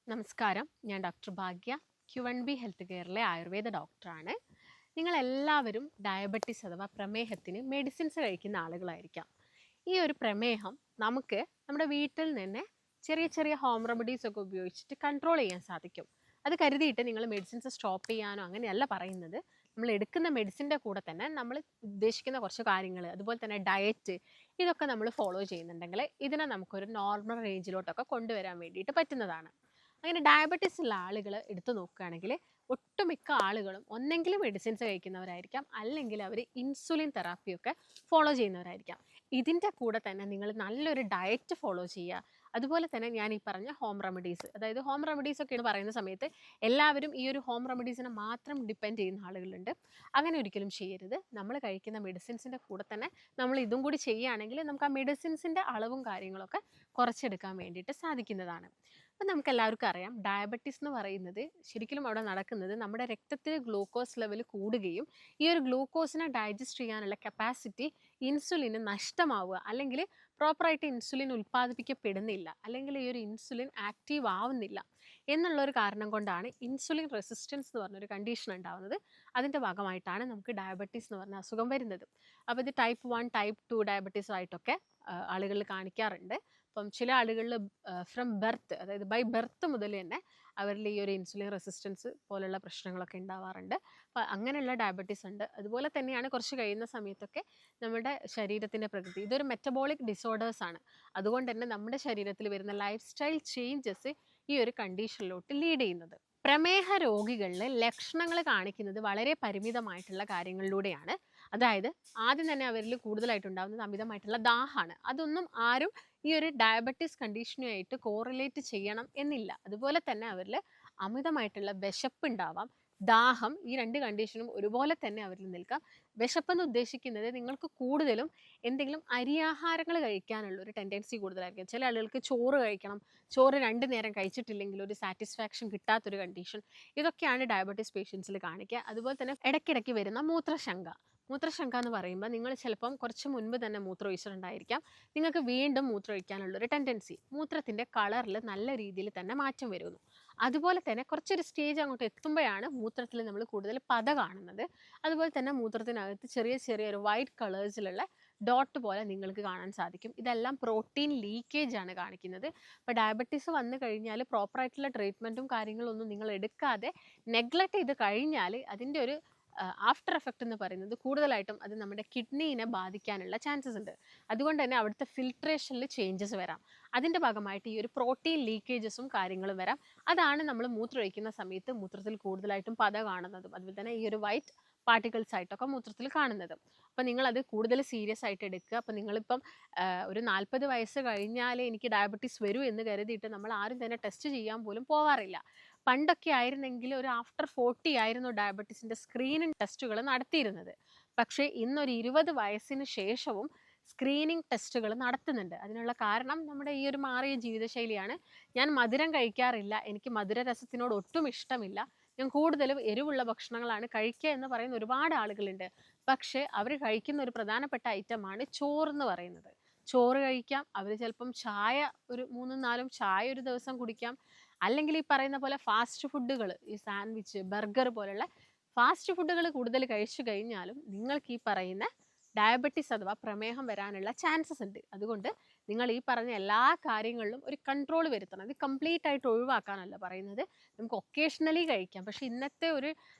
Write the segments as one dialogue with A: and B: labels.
A: നമസ്കാരം. ഞാൻ ഡോക്ടർ ഭാഗ്യ, Q1B health കെയറിലെ Ayurveda ഡോക്ടറാണ്. നിങ്ങളെല്ലാവരും ഡയബറ്റിസ് അഥവാ പ്രമേഹത്തിന് മെഡിസിൻസ് കഴിക്കുന്ന ആളുകളായിരിക്കാം. ഈ ഒരു പ്രമേഹം നമുക്ക് നമ്മുടെ വീട്ടിൽ നിന്ന് ചെറിയ ചെറിയ ഹോം റെമഡീസ് ഒക്കെ ഉപയോഗിച്ചിട്ട് കൺട്രോൾ ചെയ്യാൻ സാധിക്കും. അത് കരുതിയിട്ട് നിങ്ങൾ മെഡിസിൻസ് സ്റ്റോപ്പ് ചെയ്യാനോ അങ്ങനെയല്ല പറയുന്നത്. നമ്മൾ എടുക്കുന്ന മെഡിസിൻ്റെ കൂടെ തന്നെ നമ്മൾ ഉദ്ദേശിക്കുന്ന കുറച്ച് കാര്യങ്ങൾ, അതുപോലെ തന്നെ ഡയറ്റ്, ഇതൊക്കെ നമ്മൾ ഫോളോ ചെയ്യുന്നുണ്ടെങ്കിൽ ഇതിനെ നമുക്കൊരു നോർമൽ റേഞ്ചിലോട്ടൊക്കെ കൊണ്ടുവരാൻ വേണ്ടിയിട്ട് പറ്റുന്നതാണ്. അങ്ങനെ ഡയബറ്റീസ് ഉള്ള ആളുകൾ എടുത്തു നോക്കുകയാണെങ്കിൽ ഒട്ടുമിക്ക ആളുകളും ഒന്നെങ്കിലും മെഡിസിൻസ് കഴിക്കുന്നവരായിരിക്കാം, അല്ലെങ്കിൽ അവർ ഇൻസുലിൻ തെറാപ്പിയൊക്കെ ഫോളോ ചെയ്യുന്നവരായിരിക്കാം. ഇതിൻ്റെ കൂടെ തന്നെ നിങ്ങൾ നല്ലൊരു ഡയറ്റ് ഫോളോ ചെയ്യുക. അതുപോലെ തന്നെ ഞാൻ ഈ പറഞ്ഞ ഹോം റെമഡീസ്, അതായത് ഹോം റെമഡീസ് ഒക്കെയാണ് പറയുന്ന സമയത്ത് എല്ലാവരും ഈ ഒരു ഹോം റെമഡീസിനെ മാത്രം ഡിപ്പെൻഡ് ചെയ്യുന്ന ആളുകളുണ്ട്. അങ്ങനെ ഒരിക്കലും ചെയ്യരുത്. നമ്മൾ കഴിക്കുന്ന മെഡിസിൻസിൻ്റെ കൂടെ തന്നെ നമ്മൾ ഇതും കൂടി ചെയ്യുകയാണെങ്കിൽ നമുക്ക് ആ മെഡിസിൻസിൻ്റെ അളവും കാര്യങ്ങളൊക്കെ കുറച്ചെടുക്കാൻ വേണ്ടിയിട്ട് സാധിക്കുന്നതാണ്. അപ്പം നമുക്ക് എല്ലാവർക്കും അറിയാം, ഡയബറ്റീസ് എന്ന് പറയുന്നത് ശരിക്കും അവിടെ നടക്കുന്നത് നമ്മുടെ രക്തത്തിൽ ഗ്ലൂക്കോസ് ലെവൽ കൂടുകയും ഈ ഒരു ഗ്ലൂക്കോസിനെ ഡൈജസ്റ്റ് ചെയ്യാനുള്ള കപ്പാസിറ്റി ഇൻസുലിന് നഷ്ടമാവുക, അല്ലെങ്കിൽ പ്രോപ്പറായിട്ട് ഇൻസുലിൻ ഉൽപ്പാദിപ്പിക്കപ്പെടുന്നില്ല, അല്ലെങ്കിൽ ഈ ഒരു ഇൻസുലിൻ ആക്റ്റീവ് ആവുന്നില്ല എന്നുള്ളൊരു കാരണം കൊണ്ടാണ് ഇൻസുലിൻ റെസിസ്റ്റൻസ് എന്ന് പറഞ്ഞൊരു കണ്ടീഷൻ ഉണ്ടാകുന്നത്. അതിൻ്റെ ഭാഗമായിട്ടാണ് നമുക്ക് ഡയബറ്റീസ് എന്ന് പറഞ്ഞ അസുഖം വരുന്നത്. അപ്പോൾ ഇത് ടൈപ്പ് 1 ടൈപ്പ് 2 ഡയബറ്റീസ് ആയിട്ടൊക്കെ ആളുകളിൽ കാണിക്കാറുണ്ട്. അപ്പം ചില ആളുകളിൽ ഫ്രം ബർത്ത്, അതായത് ബൈ ബർത്ത് മുതൽ തന്നെ അവരിൽ ഈ ഒരു ഇൻസുലിൻ റെസിസ്റ്റൻസ് പോലുള്ള പ്രശ്നങ്ങളൊക്കെ ഉണ്ടാവാറുണ്ട്. അപ്പോൾ അങ്ങനെയുള്ള ഡയബറ്റീസ് ഉണ്ട്. അതുപോലെ തന്നെയാണ് കുറച്ച് കഴിയുന്ന സമയത്തൊക്കെ നമ്മുടെ ശരീരത്തിൻ്റെ പ്രകൃതി, ഇതൊരു മെറ്റബോളിക് ഡിസോർഡേഴ്സ് ആണ്. അതുകൊണ്ട് തന്നെ നമ്മുടെ ശരീരത്തിൽ വരുന്ന ലൈഫ് സ്റ്റൈൽ ചേഞ്ചസ് ഈ ഒരു കണ്ടീഷനിലോട്ട് ലീഡ് ചെയ്യുന്നത്. പ്രമേഹ രോഗികളിൽ ലക്ഷണങ്ങൾ കാണിക്കുന്നത് വളരെ പരിമിതമായിട്ടുള്ള കാര്യങ്ങളിലൂടെയാണ്. അതായത് ആദ്യം തന്നെ അവരിൽ കൂടുതലായിട്ടുണ്ടാകുന്നത് അമിതമായിട്ടുള്ള ദാഹമാണ്. അതൊന്നും ആരും ഈ ഒരു ഡയബറ്റീസ് കണ്ടീഷനുമായിട്ട് കോറിലേറ്റ് ചെയ്യണം എന്നില്ല. അതുപോലെ തന്നെ അവരിൽ അമിതമായിട്ടുള്ള വിശപ്പ് ഉണ്ടാവാം, ദാഹം, ഈ രണ്ട് കണ്ടീഷനും ഒരുപോലെ തന്നെ അവരിൽ നിൽക്കാം. വിശപ്പെന്ന് ഉദ്ദേശിക്കുന്നത് നിങ്ങൾക്ക് കൂടുതലും എന്തെങ്കിലും അരിയാഹാരങ്ങൾ കഴിക്കാനുള്ള ഒരു ടെൻഡൻസി കൂടുതലായിരിക്കും. ചില ആളുകൾക്ക് ചോറ് കഴിക്കണം, ചോറ് 2 നേരം കഴിച്ചിട്ടില്ലെങ്കിൽ ഒരു സാറ്റിസ്ഫാക്ഷൻ കിട്ടാത്തൊരു കണ്ടീഷൻ, ഇതൊക്കെയാണ് ഡയബറ്റീസ് പേഷ്യൻസിൽ കാണിക്കുക. അതുപോലെ തന്നെ ഇടയ്ക്കിടയ്ക്ക് വരുന്ന മൂത്രശങ്ക എന്ന് പറയുമ്പോൾ നിങ്ങൾ ചിലപ്പം കുറച്ച് മുൻപ് തന്നെ മൂത്രമൊഴിച്ചിട്ടുണ്ടായിരിക്കാം, നിങ്ങൾക്ക് വീണ്ടും മൂത്രമൊഴിക്കാനുള്ളൊരു ടെൻഡൻസി, മൂത്രത്തിൻ്റെ കളറിൽ നല്ല രീതിയിൽ തന്നെ മാറ്റം വരുന്നു. അതുപോലെ തന്നെ കുറച്ചൊരു സ്റ്റേജ് അങ്ങോട്ട് എത്തുമ്പോഴാണ് മൂത്രത്തിൽ നമ്മൾ കൂടുതൽ പത കാണുന്നത്. അതുപോലെ തന്നെ മൂത്രത്തിനകത്ത് ചെറിയ ചെറിയൊരു വൈറ്റ് കളേഴ്സിലുള്ള ഡോട്ട് പോലെ നിങ്ങൾക്ക് കാണാൻ സാധിക്കും. ഇതെല്ലാം പ്രോട്ടീൻ ലീക്കേജ് ആണ് കാണിക്കുന്നത്. അപ്പോൾ ഡയബറ്റീസ് വന്നു കഴിഞ്ഞാൽ പ്രോപ്പറായിട്ടുള്ള ട്രീറ്റ്മെൻറ്റും കാര്യങ്ങളൊന്നും നിങ്ങൾ എടുക്കാതെ നെഗ്ലക്റ്റ് ചെയ്ത് കഴിഞ്ഞാൽ അതിൻ്റെ ഒരു ആഫ്റ്റർ എഫക്റ്റ് എന്ന് പറയുന്നത് കൂടുതലായിട്ടും അത് നമ്മുടെ കിഡ്നീനെ ബാധിക്കാനുള്ള ചാൻസസ് ഉണ്ട്. അതുകൊണ്ട് തന്നെ അവിടുത്തെ ഫിൽട്രേഷനിൽ ചേഞ്ചസ് വരാം. അതിൻ്റെ ഭാഗമായിട്ട് ഈ ഒരു പ്രോട്ടീൻ ലീക്കേജസും കാര്യങ്ങളും വരാം. അതാണ് നമ്മൾ മൂത്രമൊഴിക്കുന്ന സമയത്ത് മൂത്രത്തിൽ കൂടുതലായിട്ടും പത കാണുന്നതും അതുപോലെ തന്നെ ഈ ഒരു വൈറ്റ് പാർട്ടിക്കിൾസ് ആയിട്ടൊക്കെ മൂത്രത്തിൽ കാണുന്നതും. അപ്പം നിങ്ങളത് കൂടുതൽ സീരിയസ് ആയിട്ട് എടുക്കുക. അപ്പം നിങ്ങളിപ്പം ഒരു 40 വയസ്സ് കഴിഞ്ഞാലേ എനിക്ക് ഡയബറ്റീസ് വരൂ എന്ന് കരുതിയിട്ട് നമ്മൾ ആരും തന്നെ ടെസ്റ്റ് ചെയ്യാൻ പോലും പോവാറില്ല. പണ്ടൊക്കെ ആയിരുന്നെങ്കിൽ ഒരു ആഫ്റ്റർ 40 ആയിരുന്നു ഡയബറ്റീസിൻ്റെ സ്ക്രീനിങ് ടെസ്റ്റുകൾ നടത്തിയിരുന്നത്. പക്ഷേ ഇന്നൊരു 20 വയസ്സിന് ശേഷവും സ്ക്രീനിങ് ടെസ്റ്റുകൾ നടത്തുന്നുണ്ട്. അതിനുള്ള കാരണം നമ്മുടെ ഈ ഒരു മാറിയ ജീവിതശൈലിയാണ്. ഞാൻ മധുരം കഴിക്കാറില്ല, എനിക്ക് മധുരരസത്തിനോട് ഒട്ടും ഇഷ്ടമില്ല, ഞാൻ കൂടുതലും എരിവുള്ള ഭക്ഷണങ്ങളാണ് കഴിക്കുക എന്ന് പറയുന്ന ഒരുപാട് ആളുകളുണ്ട്. പക്ഷേ അവർ കഴിക്കുന്ന ഒരു പ്രധാനപ്പെട്ട ഐറ്റമാണ് ചോറെന്ന് പറയുന്നത്. ചോറ് കഴിക്കാം, അവർ ചിലപ്പം ചായ ഒരു 3-4 ചായ ഒരു ദിവസം കുടിക്കാം, അല്ലെങ്കിൽ ഈ പറയുന്ന പോലെ ഫാസ്റ്റ് ഫുഡുകൾ, ഈ സാൻഡ്വിച്ച്, ബർഗർ പോലുള്ള ഫാസ്റ്റ് ഫുഡുകൾ കൂടുതൽ കഴിച്ചു കഴിഞ്ഞാലും നിങ്ങൾക്ക് ഈ പറയുന്ന ഡയബറ്റീസ് അഥവാ പ്രമേഹം വരാനുള്ള ചാൻസസ് ഉണ്ട്. അതുകൊണ്ട് നിങ്ങൾ ഈ പറഞ്ഞ എല്ലാ കാര്യങ്ങളിലും ഒരു കൺട്രോൾ വരുത്തണം. ഇത് കംപ്ലീറ്റ് ആയിട്ട് ഒഴിവാക്കാനല്ല പറയുന്നത്, നമുക്ക് ഒക്കേഷണലി കഴിക്കാം. പക്ഷേ ഇന്നത്തെ ഒരു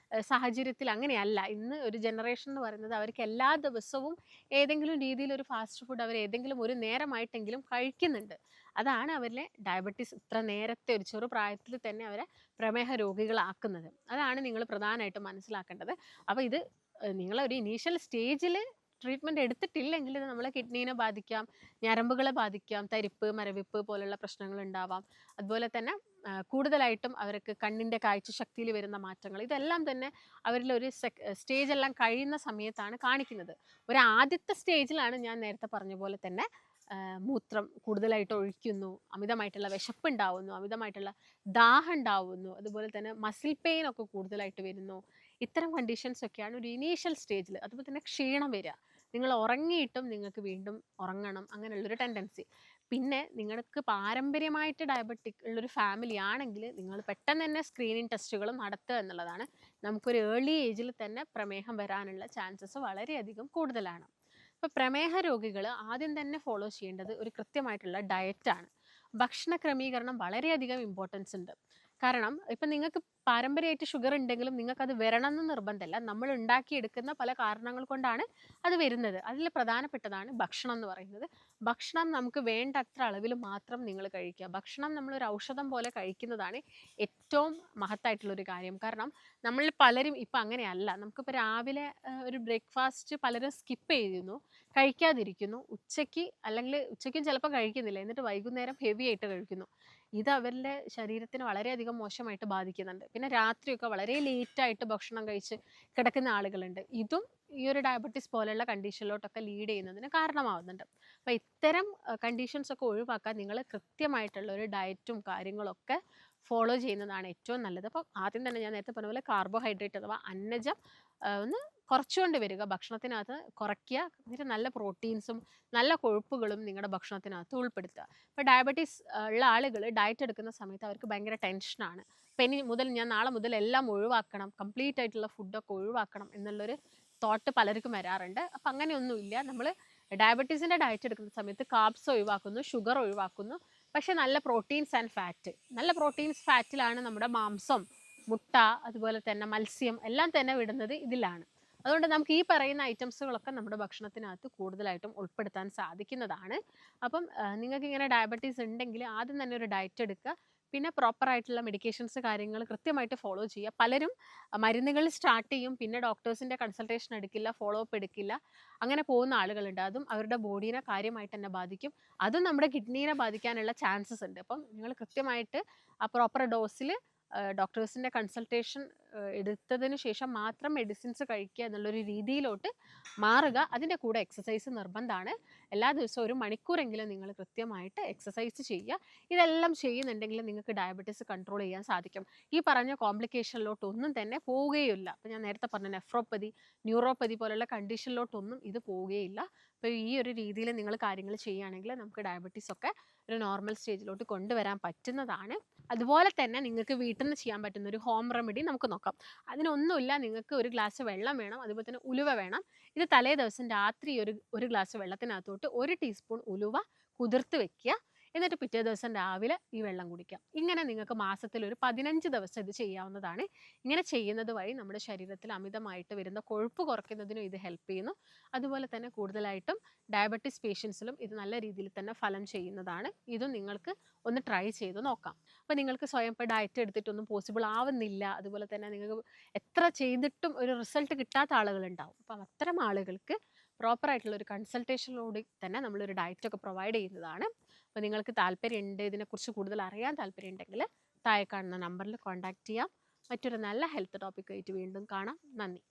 A: സാഹചര്യത്തിൽ അങ്ങനെയല്ല. ഇന്ന് ഒരു ജനറേഷൻ എന്ന് പറയുന്നത് അവർക്ക് എല്ലാ ദിവസവും ഏതെങ്കിലും രീതിയിൽ ഒരു ഫാസ്റ്റ് ഫുഡ് അവർ ഏതെങ്കിലും ഒരു നേരമായിട്ടെങ്കിലും കഴിക്കുന്നുണ്ട്. അതാണ് അവരിലെ ഡയബറ്റീസ് ഇത്ര നേരത്തെ ഒരു ചെറു പ്രായത്തിൽ തന്നെ അവരെ പ്രമേഹ രോഗികളാക്കുന്നത്. അതാണ് നിങ്ങൾ പ്രധാനമായിട്ടും മനസ്സിലാക്കേണ്ടത്. അപ്പോൾ ഇത് നിങ്ങളൊരു ഇനീഷ്യൽ സ്റ്റേജിൽ ട്രീറ്റ്മെൻറ്റ് എടുത്തിട്ടില്ലെങ്കിൽ ഇത് നമ്മളെ കിഡ്നീനെ ബാധിക്കാം, ഞരമ്പുകളെ ബാധിക്കാം, തരിപ്പ്, മരവിപ്പ് പോലുള്ള പ്രശ്നങ്ങൾ ഉണ്ടാവാം. അതുപോലെ തന്നെ കൂടുതലായിട്ടും അവർക്ക് കണ്ണിൻ്റെ കാഴ്ചശക്തിയിൽ വരുന്ന മാറ്റങ്ങൾ, ഇതെല്ലാം തന്നെ അവരിൽ ഒരു സ്റ്റേജെല്ലാം കഴിയുന്ന സമയത്താണ് കാണിക്കുന്നത്. ഒരു ആദ്യത്തെ സ്റ്റേജിലാണ് ഞാൻ നേരത്തെ പറഞ്ഞ പോലെ തന്നെ മൂത്രം കൂടുതലായിട്ട് ഒഴിക്കുന്നു, അമിതമായിട്ടുള്ള വിശപ്പുണ്ടാവുന്നു, അമിതമായിട്ടുള്ള ദാഹം ഉണ്ടാവുന്നു, അതുപോലെ തന്നെ മസിൽ പെയിൻ ഒക്കെ കൂടുതലായിട്ട് വരുന്നു. ഇത്തരം കണ്ടീഷൻസ് ഒക്കെയാണ് ഒരു ഇനീഷ്യൽ സ്റ്റേജിൽ. അതുപോലെ തന്നെ ക്ഷീണം വരിക, നിങ്ങൾ ഉറങ്ങിയിട്ടും നിങ്ങൾക്ക് വീണ്ടും ഉറങ്ങണം, അങ്ങനെയുള്ളൊരു ടെൻഡൻസി. പിന്നെ നിങ്ങൾക്ക് പാരമ്പര്യമായിട്ട് ഡയബറ്റിക് ഉള്ളൊരു ഫാമിലി ആണെങ്കിൽ നിങ്ങൾ പെട്ടെന്ന് തന്നെ സ്ക്രീനിങ് ടെസ്റ്റുകളും നടത്തുക എന്നുള്ളതാണ്. നമുക്കൊരു ഏർലി ഏജിൽ തന്നെ പ്രമേഹം വരാനുള്ള ചാൻസസ് വളരെയധികം കൂടുതലാണ്. ഇപ്പോൾ പ്രമേഹ രോഗികൾ ആദ്യം തന്നെ ഫോളോ ചെയ്യേണ്ടത് ഒരു കൃത്യമായിട്ടുള്ള ഡയറ്റാണ്. ഭക്ഷണ ക്രമീകരണം വളരെയധികം ഇമ്പോർട്ടൻസ് ഉണ്ട്. കാരണം ഇപ്പം നിങ്ങൾക്ക് പാരമ്പര്യമായിട്ട് ഷുഗർ ഉണ്ടെങ്കിലും നിങ്ങൾക്കത് വരണം എന്ന് നിർബന്ധമല്ല. നമ്മൾ ഉണ്ടാക്കിയെടുക്കുന്ന പല കാരണങ്ങൾ കൊണ്ടാണ് അത് വരുന്നത്. അതിൽ പ്രധാനപ്പെട്ടതാണ് ഭക്ഷണം എന്ന് പറയുന്നത്. ഭക്ഷണം നമുക്ക് വേണ്ടത്ര അളവിൽ മാത്രം നിങ്ങൾ കഴിക്കുക. ഭക്ഷണം നമ്മളൊരു ഔഷധം പോലെ കഴിക്കുന്നതാണ് ഏറ്റവും മഹത്തായിട്ടുള്ളൊരു കാര്യം. കാരണം നമ്മൾ പലരും ഇപ്പം അങ്ങനെയല്ല. നമുക്കിപ്പോൾ രാവിലെ ഒരു ബ്രേക്ക്ഫാസ്റ്റ് പലരും സ്കിപ്പ് ചെയ്യുന്നു, കഴിക്കാതിരിക്കുന്നു. അല്ലെങ്കിൽ ഉച്ചയ്ക്കും ചിലപ്പോൾ കഴിക്കുന്നില്ല, എന്നിട്ട് വൈകുന്നേരം ഹെവി ആയിട്ട് കഴിക്കുന്നു. ഇത് അവരുടെ ശരീരത്തിന് വളരെയധികം മോശമായിട്ട് ബാധിക്കുന്നുണ്ട്. പിന്നെ രാത്രിയൊക്കെ വളരെ ലേറ്റായിട്ട് ഭക്ഷണം കഴിച്ച് കിടക്കുന്ന ആളുകളുണ്ട്. ഇതും ഈ ഒരു ഡയബറ്റീസ് പോലെയുള്ള കണ്ടീഷനിലോട്ടൊക്കെ ലീഡ് ചെയ്യുന്നതിന് കാരണമാവുന്നുണ്ട്. അപ്പോൾ ഇത്തരം കണ്ടീഷൻസ് ഒക്കെ ഒഴിവാക്കാൻ നിങ്ങൾ കൃത്യമായിട്ടുള്ള ഒരു ഡയറ്റും കാര്യങ്ങളൊക്കെ ഫോളോ ചെയ്യുന്നതാണ് ഏറ്റവും നല്ലത്. അപ്പം ആദ്യം തന്നെ ഞാൻ നേരത്തെ പറഞ്ഞ പോലെ കാർബോഹൈഡ്രേറ്റ് അഥവാ അന്നജം ഒന്ന് കുറച്ചുകൊണ്ട് വരിക, ഭക്ഷണത്തിനകത്ത് കുറയ്ക്കുക. എന്നിട്ട് നല്ല പ്രോട്ടീൻസും നല്ല കൊഴുപ്പുകളും നിങ്ങളുടെ ഭക്ഷണത്തിനകത്ത് ഉൾപ്പെടുത്തുക. ഇപ്പോൾ ഡയബറ്റീസ് ഉള്ള ആളുകൾ ഡയറ്റ് എടുക്കുന്ന സമയത്ത് അവർക്ക് ഭയങ്കര ടെൻഷനാണ്. അപ്പം ഞാൻ നാളെ മുതൽ എല്ലാം ഒഴിവാക്കണം, കംപ്ലീറ്റ് ആയിട്ടുള്ള ഫുഡൊക്കെ ഒഴിവാക്കണം എന്നുള്ളൊരു തോട്ട് പലർക്കും വരാറുണ്ട്. അപ്പം അങ്ങനെയൊന്നുമില്ല. നമ്മൾ ഡയബറ്റീസിൻ്റെ ഡയറ്റ് എടുക്കുന്ന സമയത്ത് കാർബ്സ് ഒഴിവാക്കുന്നു, ഷുഗർ ഒഴിവാക്കുന്നു. പക്ഷേ നല്ല പ്രോട്ടീൻസ് ആൻഡ് ഫാറ്റ്, നല്ല പ്രോട്ടീൻസ് ഫാറ്റിലാണ് നമ്മുടെ മാംസം, മുട്ട, അതുപോലെ തന്നെ മത്സ്യം എല്ലാം തന്നെ വിടുന്നത് ഇതിലാണ്. അതുകൊണ്ട് നമുക്ക് ഈ പറയുന്ന ഐറ്റംസുകളൊക്കെ നമ്മുടെ ഭക്ഷണത്തിനകത്ത് കൂടുതലായിട്ടും ഉൾപ്പെടുത്താൻ സാധിക്കുന്നതാണ്. അപ്പം നിങ്ങൾക്ക് ഇങ്ങനെ ഡയബറ്റീസ് ഉണ്ടെങ്കിൽ ആദ്യം തന്നെ ഒരു ഡയറ്റ് എടുക്കുക. പിന്നെ പ്രോപ്പറായിട്ടുള്ള മെഡിക്കേഷൻസ് കാര്യങ്ങൾ കൃത്യമായിട്ട് ഫോളോ ചെയ്യുക. പലരും മരുന്നുകൾ സ്റ്റാർട്ട് ചെയ്യും, പിന്നെ ഡോക്ടേഴ്സിൻ്റെ കൺസൾട്ടേഷൻ എടുക്കില്ല, ഫോളോ അപ്പ് എടുക്കില്ല. അങ്ങനെ പോകുന്ന ആളുകളുണ്ട്. അതും അവരുടെ ബോഡീനെ കാര്യമായിട്ട് തന്നെ ബാധിക്കും. അതും നമ്മുടെ കിഡ്നീനെ ബാധിക്കാനുള്ള ചാൻസസ് ഉണ്ട്. അപ്പം നിങ്ങൾ കൃത്യമായിട്ട് ആ പ്രോപ്പർ ഡോസിൽ ഡോക്ടേഴ്സിൻ്റെ കൺസൾട്ടേഷൻ എടുത്തതിന് ശേഷം മാത്രം മെഡിസിൻസ് കഴിക്കുക എന്നുള്ളൊരു രീതിയിലോട്ട് മാറുക. അതിൻ്റെ കൂടെ എക്സസൈസ് നിർബന്ധമാണ്. എല്ലാ ദിവസവും 1 മണിക്കൂറെങ്കിലും നിങ്ങൾ കൃത്യമായിട്ട് എക്സസൈസ് ചെയ്യുക. ഇതെല്ലാം ചെയ്യുന്നുണ്ടെങ്കിൽ നിങ്ങൾക്ക് ഡയബറ്റീസ് കൺട്രോൾ ചെയ്യാൻ സാധിക്കും. ഈ പറഞ്ഞ കോംപ്ലിക്കേഷനിലോട്ടൊന്നും തന്നെ പോവുകയില്ല. അപ്പോൾ ഞാൻ നേരത്തെ പറഞ്ഞ നെഫ്രോപ്പതി, ന്യൂറോപ്പതി പോലുള്ള കണ്ടീഷനിലോട്ടൊന്നും ഇത് പോവുകയില്ല. അപ്പോൾ ഈ ഒരു രീതിയിൽ നിങ്ങൾ കാര്യങ്ങൾ ചെയ്യുകയാണെങ്കിൽ നമുക്ക് ഡയബറ്റീസ് ഒക്കെ ഒരു നോർമൽ സ്റ്റേജിലോട്ട് കൊണ്ടുവരാൻ പറ്റുന്നതാണ്. അതുപോലെ തന്നെ നിങ്ങൾക്ക് വീട്ടിൽ നിന്ന് ചെയ്യാൻ പറ്റുന്ന ഒരു ഹോം റെമഡി നമുക്ക് നോക്കാം. അതിനൊന്നുമില്ല, നിങ്ങൾക്ക് ഒരു ഗ്ലാസ് വെള്ളം വേണം, അതുപോലെ തന്നെ ഉലുവ വേണം. ഇത് തലേ ദിവസം രാത്രി ഒരു ഗ്ലാസ് വെള്ളത്തിനകത്തോട്ട് 1 ടീസ്പൂൺ ഉലുവ കുതിർത്ത് വെക്കുക. എന്നിട്ട് പിറ്റേ ദിവസം രാവിലെ ഈ വെള്ളം കുടിക്കാം. ഇങ്ങനെ നിങ്ങൾക്ക് മാസത്തിൽ ഒരു 15 ദിവസം ഇത് ചെയ്യാവുന്നതാണ്. ഇങ്ങനെ ചെയ്യുന്നത് വഴി നമ്മുടെ ശരീരത്തിൽ അമിതമായിട്ട് വരുന്ന കൊഴുപ്പ് കുറയ്ക്കുന്നതിനും ഇത് ഹെൽപ്പ് ചെയ്യുന്നു. അതുപോലെ തന്നെ കൂടുതലായിട്ടും ഡയബറ്റീസ് പേഷ്യൻസിലും ഇത് നല്ല രീതിയിൽ തന്നെ ഫലം ചെയ്യുന്നതാണ്. ഇതും നിങ്ങൾക്ക് ഒന്ന് ട്രൈ ചെയ്ത് നോക്കാം. അപ്പോൾ നിങ്ങൾക്ക് സ്വയം ഇപ്പോൾ ഡയറ്റ് എടുത്തിട്ടൊന്നും പോസിബിൾ ആവുന്നില്ല, അതുപോലെ തന്നെ നിങ്ങൾക്ക് എത്ര ചെയ്തിട്ടും ഒരു റിസൾട്ട് കിട്ടാത്ത ആളുകളുണ്ടാവും. അപ്പം അത്തരം ആളുകൾക്ക് പ്രോപ്പറായിട്ടുള്ള ഒരു കൺസൾട്ടേഷനിലൂടെ തന്നെ നമ്മളൊരു ഡയറ്റൊക്കെ പ്രൊവൈഡ് ചെയ്യുന്നതാണ്. അപ്പോൾ നിങ്ങൾക്ക് താല്പര്യമുണ്ട്, ഇതിനെക്കുറിച്ച് കൂടുതൽ അറിയാൻ താല്പര്യമുണ്ടെങ്കിൽ താഴെ കാണുന്ന നമ്പറിൽ കോൺടാക്റ്റ് ചെയ്യാം. മറ്റൊരു നല്ല ഹെൽത്ത് ടോപ്പിക്കായിട്ട് വീണ്ടും കാണാം. നന്ദി.